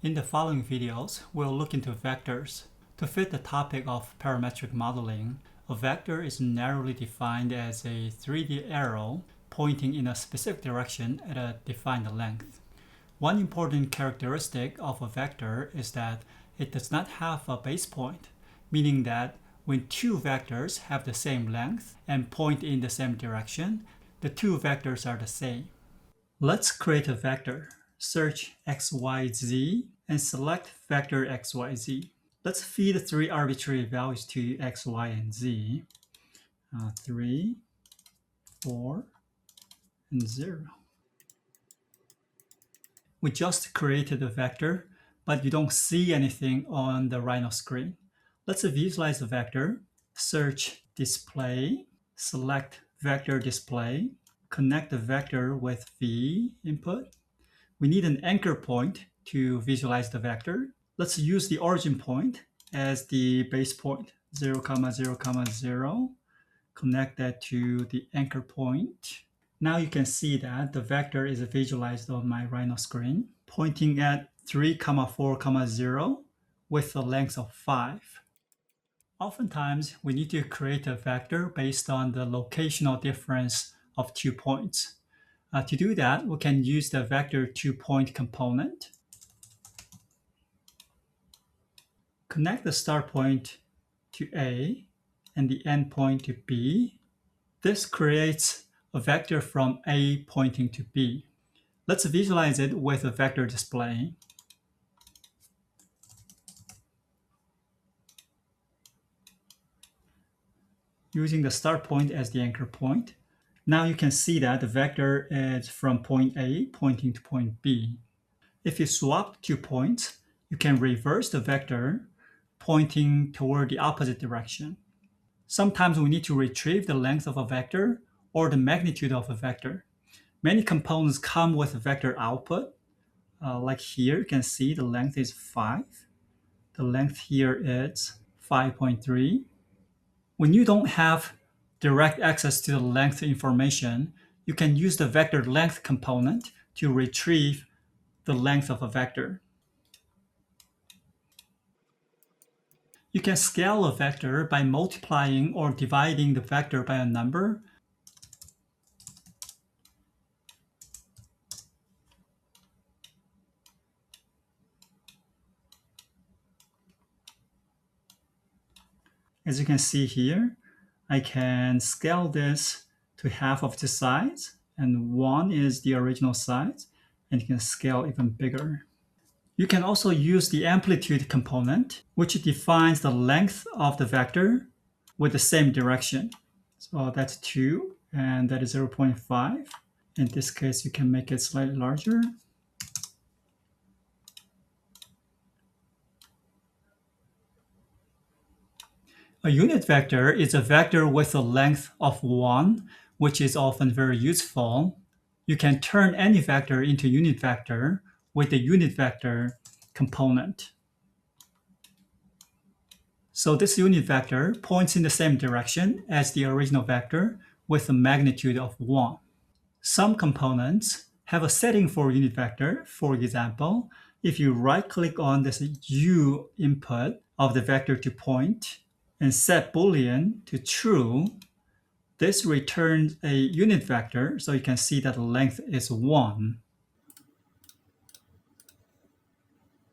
In the following videos, we'll look into vectors. To fit the topic of parametric modeling, a vector is narrowly defined as a 3D arrow pointing in a specific direction at a defined length. One important characteristic of a vector is that it does not have a base point, meaning that when two vectors have the same length and point in the same direction, the two vectors are the same. Let's create a vector. Search xyz and select vector xyz. Let's feed three arbitrary values to x, y, and z. 3, 4, and 0. We just created a vector, but you don't see anything on the Rhino screen. Let's visualize the vector. Search display, select vector display, connect the vector with v input. We need an anchor point to visualize the vector. Let's use the origin point as the base point, 0, 0, 0. Connect that to the anchor point. Now you can see that the vector is visualized on my Rhino screen, pointing at 3, 4, 0 with a length of 5. Oftentimes, we need to create a vector based on the locational difference of 2 points. To do that, we can use the vector 2-point component. Connect the start point to A and the end point to B. This creates a vector from A pointing to B. Let's visualize it with a vector display. Using the start point as the anchor point. Now you can see that the vector is from point A pointing to point B. If you swap 2 points, you can reverse the vector pointing toward the opposite direction. Sometimes we need to retrieve the length of a vector or the magnitude of a vector. Many components come with a vector output. Like here, you can see the length is 5. The length here is 5.3. When you don't have direct access to the length information, you can use the vector length component to retrieve the length of a vector. You can scale a vector by multiplying or dividing the vector by a number. As you can see here, I can scale this to half of the size, and 1 is the original size, and you can scale even bigger. You can also use the amplitude component, which defines the length of the vector with the same direction. So that's 2, and that is 0.5. In this case, you can make it slightly larger. A unit vector is a vector with a length of 1, which is often very useful. You can turn any vector into a unit vector with the unit vector component. So this unit vector points in the same direction as the original vector with a magnitude of 1. Some components have a setting for unit vector. For example, if you right-click on this U input of the vector to point and set Boolean to true, this returns a unit vector, so you can see that the length is 1.